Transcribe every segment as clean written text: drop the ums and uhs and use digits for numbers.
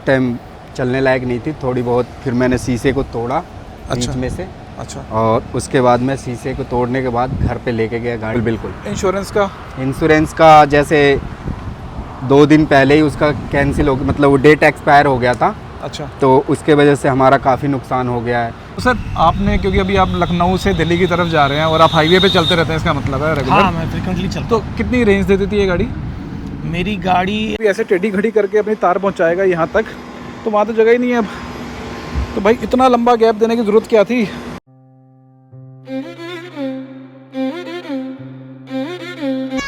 Time चलने लायक नहीं थी, थोड़ी बहुत। फिर मैंने शीशे को तोड़ा बीच अच्छा। में से। अच्छा। और उसके बाद मैं शीशे को तोड़ने के बाद घर पे लेके गया गाड़ी। बिल्कुल। इंश्योरेंस का जैसे 2 दिन पहले ही उसका कैंसिल हो गया, मतलब वो डेट एक्सपायर हो गया था, अच्छा। तो उसके वजह से हमारा काफ़ी नुकसान हो गया है। तो सर आपने, क्योंकि अभी आप लखनऊ से दिल्ली की तरफ जा रहे हैं और आप हाईवे पे चलते रहते हैं, इसका मतलब है रेगुलर? हाँ, मैं फ्रिक्वेंटली चलता तो कितनी रेंज देती थी ये गाड़ी? हूँ। मेरी गाड़ी ऐसे टेढ़ी घड़ी करके अपनी तार पहुंचाएगा यहाँ तक, तो वहाँ तो जगह ही नहीं है अब। तो भाई इतना लंबा गैप देने की ज़रूरत क्या थी?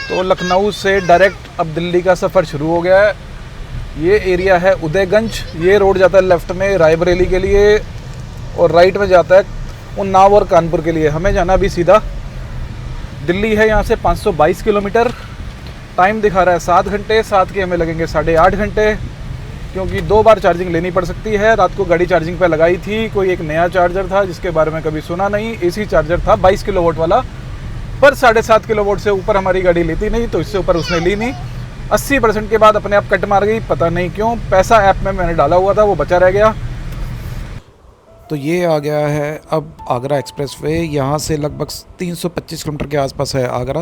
तो लखनऊ से डायरेक्ट अब दिल्ली का सफ़र शुरू हो गया है। ये एरिया है उदयगंज। ये रोड जाता है लेफ़्ट में रायबरेली के लिए और राइट में जाता है उन्नाव और कानपुर के लिए। हमें जाना भी सीधा दिल्ली है। यहाँ से 522 किलोमीटर। टाइम दिखा रहा है 7 घंटे। 7 के हमें लगेंगे 8.5 घंटे, क्योंकि 2 बार चार्जिंग लेनी पड़ सकती है। रात को गाड़ी चार्जिंग पे लगाई थी, कोई एक नया चार्जर था जिसके बारे में कभी सुना नहीं। एसी चार्जर था 22 किलोवाट वाला, पर 7.5 किलोवाट से ऊपर हमारी गाड़ी लेती नहीं, तो इससे ऊपर उसने ली नहीं। 80% के बाद अपने आप कट मार गई, पता नहीं क्यों। पैसा ऐप में मैंने डाला हुआ था, वो बचा रह गया। तो ये आ गया है अब आगरा एक्सप्रेस वे। यहाँ से लगभग 325 किलोमीटर के आसपास है आगरा,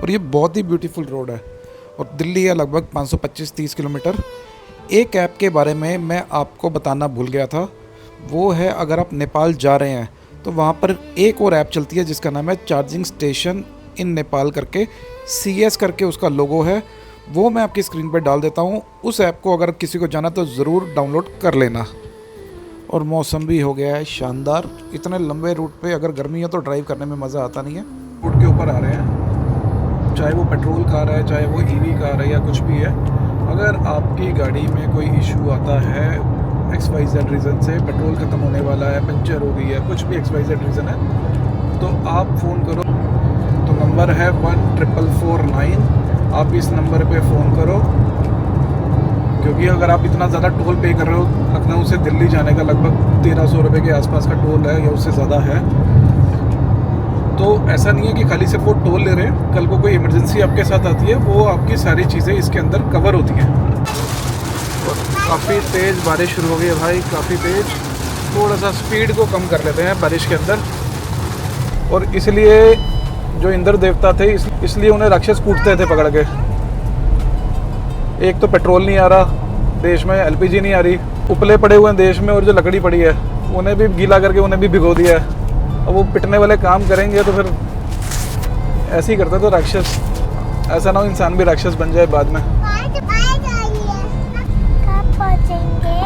और ये बहुत ही ब्यूटीफुल रोड है। और दिल्ली है लगभग 525-30 किलोमीटर। एक ऐप के बारे में मैं आपको बताना भूल गया था, वो है अगर आप नेपाल जा रहे हैं तो वहाँ पर एक और ऐप चलती है जिसका नाम है चार्जिंग स्टेशन इन नेपाल करके, CS करके उसका लोगो है। वो मैं आपकी स्क्रीन पर डाल देता हूँ। उस ऐप को अगर किसी को जाना तो ज़रूर डाउनलोड कर लेना। और मौसम भी हो गया है शानदार। इतने लंबे रूट पे अगर गर्मी है तो ड्राइव करने में मज़ा आता नहीं है। रूट के ऊपर आ रहे हैं, चाहे वो पेट्रोल कार है, चाहे वो EV कार है या कुछ भी है। अगर आपकी गाड़ी में कोई इशू आता है XYZ रीज़न से, पेट्रोल ख़त्म होने वाला है, पंचर हो गई है, कुछ भी XYZ रीज़न है, तो आप फ़ोन करो। तो नंबर है 14449। आप इस नंबर पे फ़ोन करो, क्योंकि अगर आप इतना ज़्यादा टोल पे कर रहे हो, लखनऊ से दिल्ली जाने का लगभग 1300 रुपये के आसपास का टोल है या उससे ज़्यादा है। तो ऐसा नहीं है कि खाली सिर्फ वो टोल ले रहे हैं। कल को कोई इमरजेंसी आपके साथ आती है, वो आपकी सारी चीज़ें इसके अंदर कवर होती हैं। और काफ़ी तेज़ बारिश शुरू हो गई है भाई, काफ़ी तेज़। थोड़ा सा स्पीड को कम कर लेते हैं बारिश के अंदर। और इसलिए जो इंद्र देवता थे, इसलिए उन्हें राक्षस कूटते थे पकड़ के। एक तो पेट्रोल नहीं आ रहा देश में, LPG नहीं आ रही, उपले पड़े हुए हैं देश में, और जो लकड़ी पड़ी है उन्हें भी गीला करके उन्हें भी भिगो दिया है। अब वो पिटने वाले काम करेंगे तो फिर ऐसे ही करते तो राक्षस। ऐसा ना हो इंसान भी राक्षस बन जाए बाद में। कब पहुंचेंगे?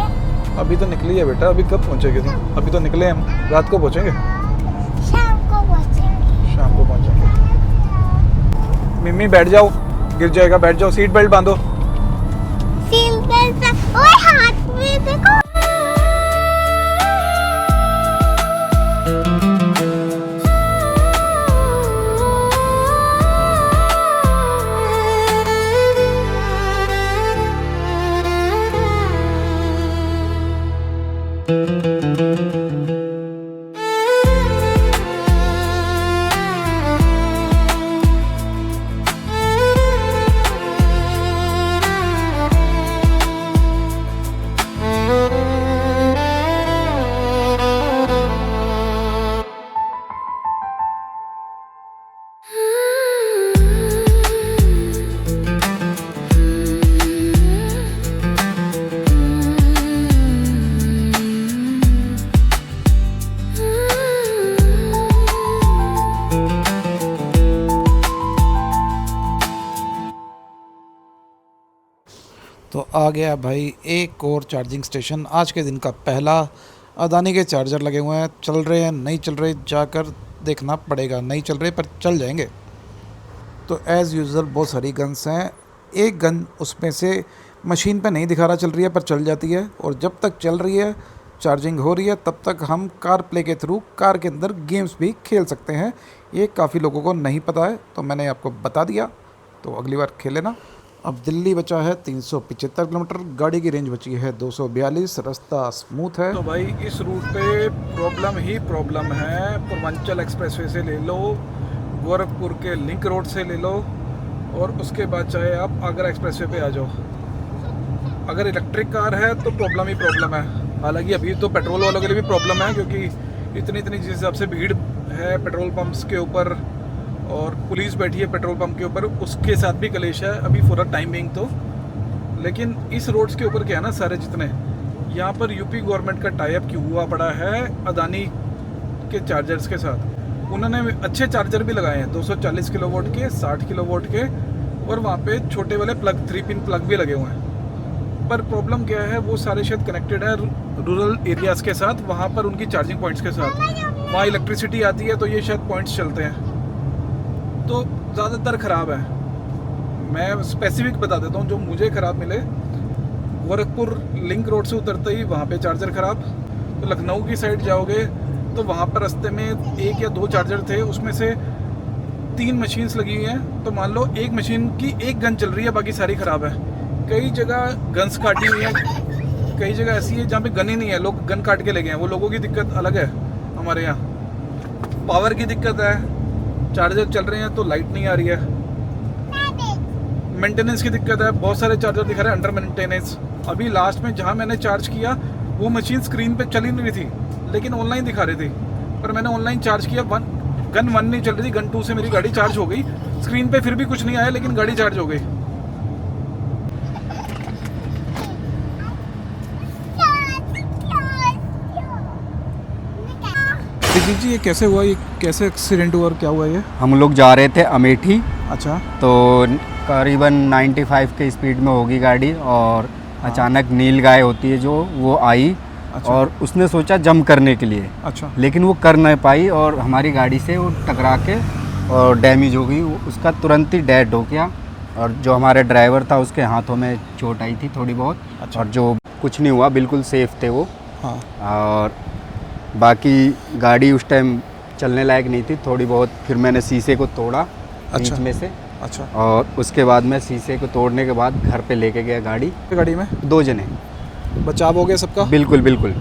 अभी तो निकली है बेटा, अभी कब पहुँचेंगे तुम? अभी तो निकले हम, रात को पहुँचेंगे। शाम को पहुंचेंगे। शाम को पहुँचेंगे। मिम्मी बैठ जाओ, गिर जाएगा, बैठ जाओ। सीट बेल्ट बांधो। Seat belt. ओए हाथ में देखो। तो आ गया भाई एक और चार्जिंग स्टेशन। आज के दिन का पहला। अदानी के चार्जर लगे हुए हैं, चल रहे हैं नहीं चल रहे जाकर देखना पड़ेगा। नहीं चल रहे पर चल जाएंगे। तो एज़ यूजुअल बहुत सारी गन्स हैं। एक गन उसमें से मशीन पे नहीं दिखा रहा चल रही है, पर चल जाती है। और जब तक चल रही है, चार्जिंग हो रही है, तब तक हम कार प्ले के थ्रू कार के अंदर गेम्स भी खेल सकते हैं। ये काफ़ी लोगों को नहीं पता है, तो मैंने आपको बता दिया, तो अगली बार खेले ना। अब दिल्ली बचा है 375 किलोमीटर, गाड़ी की रेंज बची है 242। रास्ता स्मूथ है। तो भाई इस रूट पे प्रॉब्लम ही प्रॉब्लम है। पूर्वांचल एक्सप्रेसवे से ले लो, गोरखपुर के लिंक रोड से ले लो, और उसके बाद चाहे आप आगरा एक्सप्रेसवे पे आ जाओ। अगर इलेक्ट्रिक कार है तो प्रॉब्लम ही प्रॉब्लम है। हालांकि अभी तो पेट्रोल वालों के लिए भी प्रॉब्लम है, क्योंकि इतनी जिस हिसाब से भीड़ है पेट्रोल पंप्स के ऊपर और पुलिस बैठी है पेट्रोल पंप के ऊपर, उसके साथ भी कलेश है अभी फॉर अ टाइमिंग तो। लेकिन इस रोड्स के ऊपर क्या है ना, सारे जितने यहाँ पर यूपी गवर्नमेंट का टाई अप हुआ पड़ा है अदानी के चार्जर्स के साथ। उन्होंने अच्छे चार्जर भी लगाए हैं 240 किलोवाट के, 60 किलोवाट के, और वहाँ पे छोटे वाले प्लग 3 पिन प्लग भी लगे हुए हैं। पर प्रॉब्लम क्या है, वो सारे शायद कनेक्टेड है रूरल एरियाज़ के साथ, वहाँ पर उनकी चार्जिंग पॉइंट्स के साथ। वहाँ इलेक्ट्रिसिटी आती है तो ये शायद पॉइंट्स चलते हैं, तो ज़्यादातर ख़राब है। मैं स्पेसिफिक बता देता हूँ जो मुझे ख़राब मिले। गोरखपुर लिंक रोड से उतरते ही वहाँ पे चार्जर ख़राब। तो लखनऊ की साइड जाओगे तो वहाँ पर रास्ते में 1 या 2 चार्जर थे, उसमें से 3 मशीन्स लगी हुई हैं। तो मान लो एक मशीन की 1 गन चल रही है, बाकी सारी ख़राब है। कई जगह गन्स काटी हुई हैं, कई जगह ऐसी है जहाँ पे गन ही नहीं है, लोग गन काट के ले गए हैं। वो लोगों की दिक्कत अलग है। हमारे यहाँ पावर की दिक्कत है, चार्जर चल रहे हैं तो लाइट नहीं आ रही है। मेंटेनेंस की दिक्कत है, बहुत सारे चार्जर दिखा रहे हैं अंडर मेंटेनेंस। अभी लास्ट में जहाँ मैंने चार्ज किया वो मशीन स्क्रीन पे चल ही नहीं थी, लेकिन ऑनलाइन दिखा रही थी। पर मैंने ऑनलाइन चार्ज किया, गन 1 नहीं चल रही थी, गन 2 से मेरी गाड़ी चार्ज हो गई। स्क्रीन पे फिर भी कुछ नहीं आया, लेकिन गाड़ी चार्ज हो गई। जी ये कैसे हुआ, ये कैसे एक्सीडेंट हुआ और क्या हुआ ये? हम लोग जा रहे थे अमेठी, अच्छा। तो करीबन 95 के स्पीड में होगी गाड़ी, और अचानक नील गाय होती है जो, वो आई। अच्छा। और उसने सोचा जंप करने के लिए। अच्छा। लेकिन वो कर नहीं पाई और हमारी गाड़ी से वो टकरा के और डैमेज हो गई। उसका तुरंत ही डेड हो गया, और जो हमारे ड्राइवर था उसके हाथों में चोट आई थी थोड़ी बहुत। अच्छा। और जो कुछ नहीं हुआ, बिल्कुल सेफ थे वो। हाँ। और बाकी गाड़ी उस टाइम चलने लायक नहीं थी थोड़ी बहुत। फिर मैंने शीशे को तोड़ा। अच्छा। बीच में से। अच्छा। और उसके बाद मैं शीशे को तोड़ने के बाद घर पे लेके गया गाड़ी में 2 जने। बचाव हो गया सबका? बिल्कुल बिल्कुल।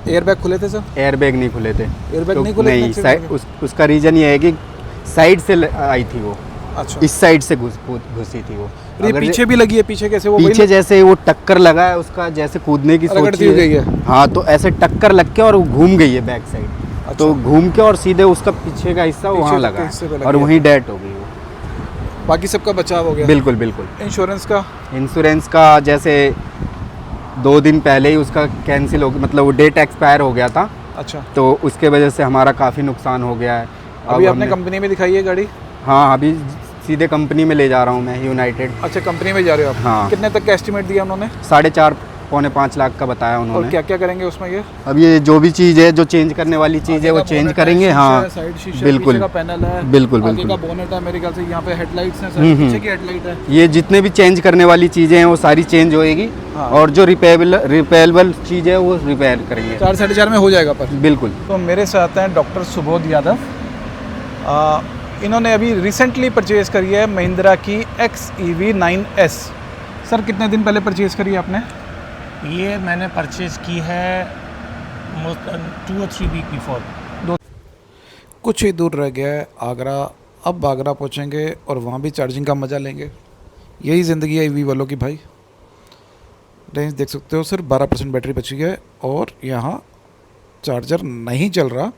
एयर बैग खुले थे सर? एयर बैग नहीं खुले थे। एयर बैग तो नहीं खुले? नहीं, उसका रीज़न ये है कि साइड से आई थी वो। अच्छा। इस साइड से घुसी थी वो। अगर पीछे भी लगी है, पीछे कैसे? वो पीछे जैसे वो टक्कर लगा है उसका, जैसे कूदने की सोची गई है। हाँ, तो ऐसे टक्कर लग के और वो घूम गई है बैक साइड। अच्छा। तो घूम के और सीधे उसका पीछे का हिस्सा वहाँ लगा है और वहीं डेड हो गई वो। बाकी सबका बचाव हो गया? बिल्कुल बिल्कुल। इंश्योरेंस का जैसे 2 दिन पहले ही उसका कैंसिल हो गया, मतलब वो डेट एक्सपायर हो गया था। अच्छा। तो उसके वजह से हमारा काफ़ी नुकसान हो गया है। अभी आपने कंपनी में दिखाई है गाड़ी? हाँ, अभी सीधे कंपनी में ले जा रहा हूँ मैं, यूनाइटेड। अच्छा, कंपनी में जा रहे हो आप? हाँ। कितने तक का एस्टिमेट दिया उन्होंने? 4.5 पौने 5 लाख का बताया उन्होंने। और क्या क्या करेंगे उसमें? ये अब ये जो भी चीज़ है, जो चेंज करने वाली चीज़ है वो चेंज करेंगे। हाँ, साइड शीशा, बिल्कुल। पीछे का पैनल है, बिल्कुल आगे बिल्कुल। का बोनेट है, मेरे ख्याल से यहाँ पे हेडलाइट्स हैं, पीछे की हेडलाइट है। ये जितने भी चेंज करने वाली चीज़ें हैं वो सारी चेंज होएगी। हाँ। और जो रिपेयरेबल चीज़ है वो रिपेयर करेंगे। 4 साढ़े 4 में हो जाएगा। पर बिल्कुल। तो मेरे साथ हैं डॉक्टर सुबोध यादव। इन्होंने अभी रिसेंटली परचेज़ करी है महिंद्रा की XEV 9S। सर कितने दिन पहले परचेज़ करी है आपने? ये मैंने परचेज़ की है 2 or 3 वीक बिफोर। कुछ ही दूर रह गया है आगरा। अब आगरा पहुंचेंगे और वहाँ भी चार्जिंग का मज़ा लेंगे। यही ज़िंदगी है EV वालों की भाई। रेंज देख सकते हो सर, 12% बैटरी बची है और यहाँ चार्जर नहीं चल रहा।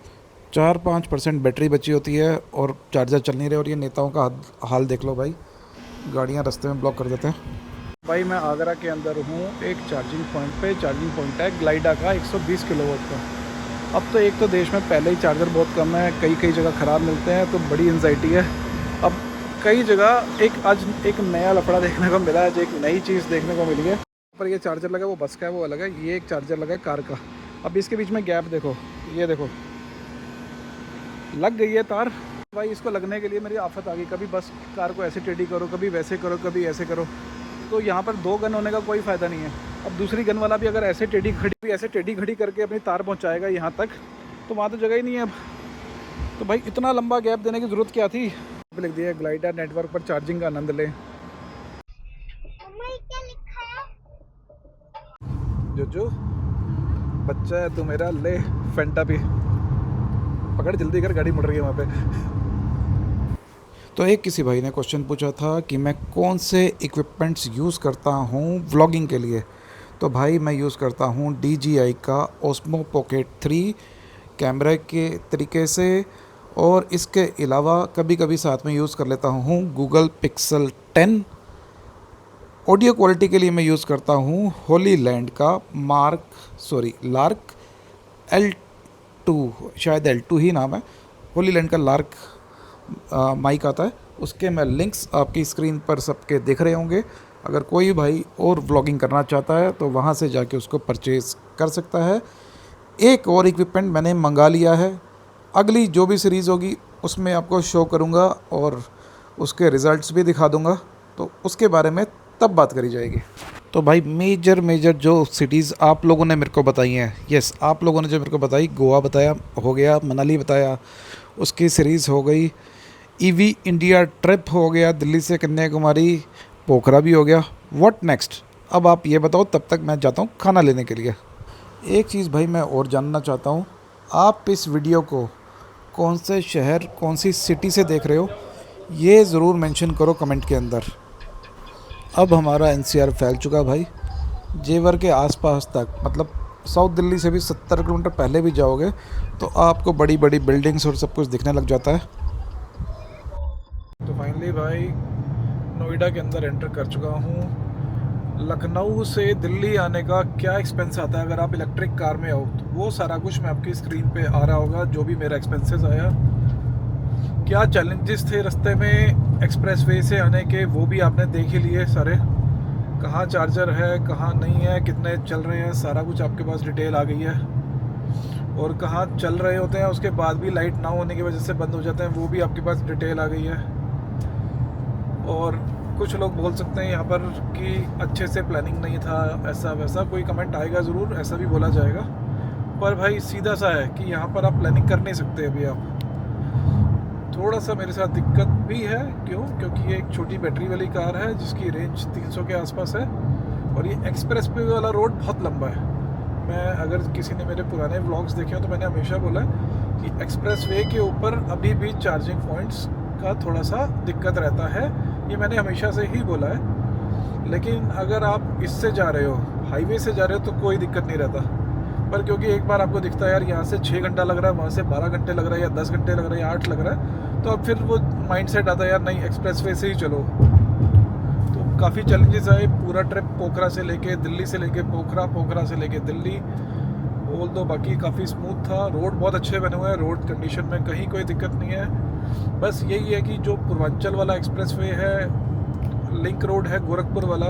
4-5% बैटरी बची होती है और चार्जर चल नहीं रहे। और ये नेताओं का हाल देख लो भाई, गाड़ियाँ रास्ते में ब्लॉक कर देते हैं। भाई मैं आगरा के अंदर हूँ एक चार्जिंग पॉइंट पे। चार्जिंग पॉइंट है ग्लाइडा का 120 किलोवाट का। अब तो एक तो देश में पहले ही चार्जर बहुत कम है, कई जगह ख़राब मिलते हैं, तो बड़ी एंजाइटी है। अब कई जगह आज एक नया लफड़ा देखने को मिला है, जो एक नई चीज़ देखने को मिली है। पर ये चार्जर लगा वो बस का है, वो अलग है। ये एक चार्जर लगा है कार का। अब इसके बीच में गैप देखो, ये देखो लग गई है तार। भाई इसको लगने के लिए मेरी आफत आ गई। कभी बस कार को ऐसे टेढ़ी करो, कभी वैसे करो, कभी ऐसे करो। तो यहाँ पर 2 गन होने का कोई फ़ायदा नहीं है। अब दूसरी गन वाला भी अगर ऐसे टेढ़ी खड़ी करके अपनी तार पहुँचाएगा यहाँ तक, तो वहाँ तो जगह ही नहीं है अब। तो भाई इतना लंबा गैप देने की ज़रूरत क्या थी? लिख दिया ग्लाइडा नेटवर्क पर चार्जिंग का आनंद लें। क्या लिखा है? जो बच्चा है तू मेरा, ले फेंटा पी, पकड़ जल्दी कर, गाड़ी मुड़ रही है वहाँ पे। तो एक किसी भाई ने क्वेश्चन पूछा था कि मैं कौन से इक्विपमेंट्स यूज़ करता हूँ व्लॉगिंग के लिए। तो भाई मैं यूज़ करता हूँ DJI का Osmo Pocket 3 कैमरे के तरीके से, और इसके अलावा कभी कभी साथ में यूज़ कर लेता हूँ Google Pixel 10। ऑडियो क्वालिटी के लिए मैं यूज़ करता हूँ होलीलैंड का लार्क L2, शायद L2 ही नाम है, होलीलैंड का लार्क माइक आता है। उसके मैं लिंक्स आपकी स्क्रीन पर सबके दिख रहे होंगे। अगर कोई भाई और व्लॉगिंग करना चाहता है तो वहाँ से जाके उसको परचेज़ कर सकता है। एक और इक्विपमेंट मैंने मंगा लिया है, अगली जो भी सीरीज़ होगी उसमें आपको शो करूँगा और उसके रिज़ल्ट्स भी दिखा दूँगा, तो उसके बारे में तब बात करी जाएगी। तो भाई मेजर जो सिटीज़ आप लोगों ने मेरे को बताई हैं, यस आप लोगों ने जो मेरे को बताई, गोवा बताया हो गया, मनाली बताया, उसकी सीरीज़ हो गई, EV इंडिया ट्रिप हो गया, दिल्ली से कन्याकुमारी, पोखरा भी हो गया। What next? अब आप ये बताओ, तब तक मैं जाता हूँ खाना लेने के लिए। एक चीज़ भाई मैं और जानना चाहता हूँ, आप इस वीडियो को कौन से शहर, कौन सी सिटी से देख रहे हो, ये ज़रूर मेंशन करो कमेंट के अंदर। अब हमारा NCR फैल चुका भाई, जेवर के आसपास तक, मतलब साउथ दिल्ली से भी 70 किलोमीटर पहले भी जाओगे तो आपको बड़ी बड़ी बिल्डिंग्स और सब कुछ दिखने लग जाता है। तो फाइनली भाई नोएडा के अंदर एंटर कर चुका हूँ। लखनऊ से दिल्ली आने का क्या एक्सपेंस आता है अगर आप इलेक्ट्रिक कार में आओ, तो वो सारा कुछ मैं आपकी स्क्रीन पे आ रहा होगा, जो भी मेरा एक्सपेंसेस आया, क्या चैलेंजेस थे रास्ते में एक्सप्रेस वे से आने के, वो भी आपने देख ही लिए सारे। कहाँ चार्जर है, कहाँ नहीं है, कितने चल रहे हैं, सारा कुछ आपके पास डिटेल आ गई है। और कहाँ चल रहे होते हैं उसके बाद भी लाइट ना होने की वजह से बंद हो जाते हैं, वो भी आपके पास डिटेल आ गई है। और कुछ लोग बोल सकते हैं यहाँ पर कि अच्छे से प्लानिंग नहीं था, ऐसा वैसा, कोई कमेंट आएगा ज़रूर, ऐसा भी बोला जाएगा। पर भाई सीधा सा है कि यहाँ पर आप प्लानिंग कर नहीं सकते अभी आप। थोड़ा सा मेरे साथ दिक्कत भी है, क्योंकि ये एक छोटी बैटरी वाली कार है जिसकी रेंज 300 के आसपास है, और ये एक्सप्रेस वे वाला रोड बहुत लंबा है। मैं, अगर किसी ने मेरे पुराने व्लॉग्स देखे हो तो मैंने हमेशा बोला है कि एक्सप्रेस वे के ऊपर अभी भी चार्जिंग पॉइंट्स का थोड़ा सा दिक्कत रहता है, ये मैंने हमेशा से ही बोला है। लेकिन अगर आप इससे जा रहे हो, हाईवे से जा रहे हो, तो कोई दिक्कत नहीं रहता। पर क्योंकि एक बार आपको दिखता है यार यहाँ से 6 घंटा लग रहा है, वहाँ से 12 घंटे लग रहा है, या 10 घंटे लग रहा है, या 8 लग रहा है, तो अब फिर वो माइंडसेट आता है यार नहीं एक्सप्रेस वे से ही चलो। तो काफ़ी चैलेंजेस आए पूरा ट्रिप, पोखरा से लेके दिल्ली से लेके पोखरा, पोखरा से लेके दिल्ली। ऑल दो बाकी काफ़ी स्मूथ था, रोड बहुत अच्छे बने हुए हैं, रोड कंडीशन में कहीं कोई दिक्कत नहीं है। बस यही है कि जो पूर्वांचल वाला एक्सप्रेस वे है, लिंक रोड है गोरखपुर वाला,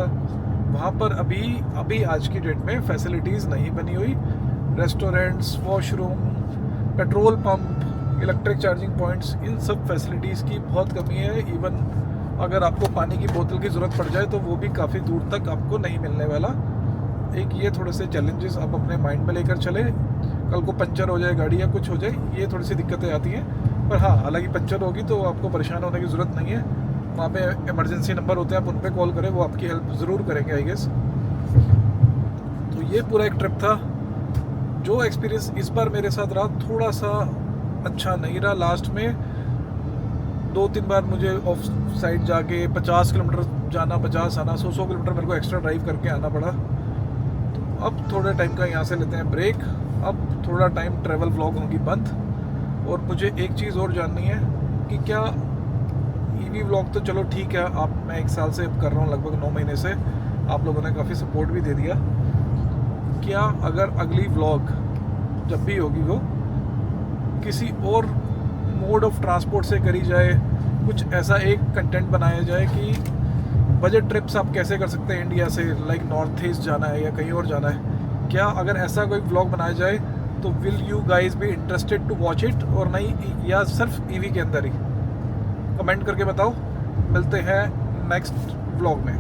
वहाँ पर अभी आज की डेट में फैसिलिटीज़ नहीं बनी हुई। Restaurants, washroom, petrol pump, electric charging points, इन सब फैसिलिटीज़ की बहुत कमी है। इवन अगर आपको पानी की बोतल की ज़रूरत पड़ जाए तो वो भी काफ़ी दूर तक आपको नहीं मिलने वाला। एक ये थोड़े से चैलेंजेस आप अपने माइंड में लेकर चले, कल को पंचर हो जाए गाड़ी या कुछ हो जाए, ये थोड़ी सी दिक्कतें आती हैं। पर हाँ, हालांकि पंचर होगी तो आपको परेशान होने की ज़रूरत नहीं है, वहाँ पे इमरजेंसी नंबर होते हैं, आप उन पर कॉल करें, वो आपकी हेल्प ज़रूर करेंगे आई गेस। तो ये पूरा एक ट्रिप था। जो एक्सपीरियंस इस बार मेरे साथ रहा थोड़ा सा अच्छा नहीं रहा। लास्ट में 2-3 बार मुझे ऑफ साइड जाके 50 किलोमीटर जाना, 50 आना, 100 किलोमीटर मेरे को एक्स्ट्रा ड्राइव करके आना पड़ा। तो अब थोड़े टाइम का यहाँ से लेते हैं ब्रेक, अब थोड़ा टाइम ट्रैवल व्लॉग होंगी बंद। और मुझे एक चीज़ और जाननी है कि क्या EV व्लॉग तो चलो ठीक है, आप मैं 1 साल से कर रहा हूँ, लगभग 9 महीने से, आप लोगों ने काफ़ी सपोर्ट भी दे दिया। क्या अगर अगली व्लॉग जब भी होगी वो किसी और मोड ऑफ ट्रांसपोर्ट से करी जाए, कुछ ऐसा एक कंटेंट बनाया जाए कि बजट ट्रिप्स आप कैसे कर सकते हैं इंडिया से, लाइक नॉर्थ ईस्ट जाना है या कहीं और जाना है, क्या अगर ऐसा कोई व्लॉग बनाया जाए तो will you guys be interested to watch it और नहीं, या सिर्फ EV के अंदर ही? कमेंट करके बताओ। मिलते हैं नेक्स्ट व्लॉग में।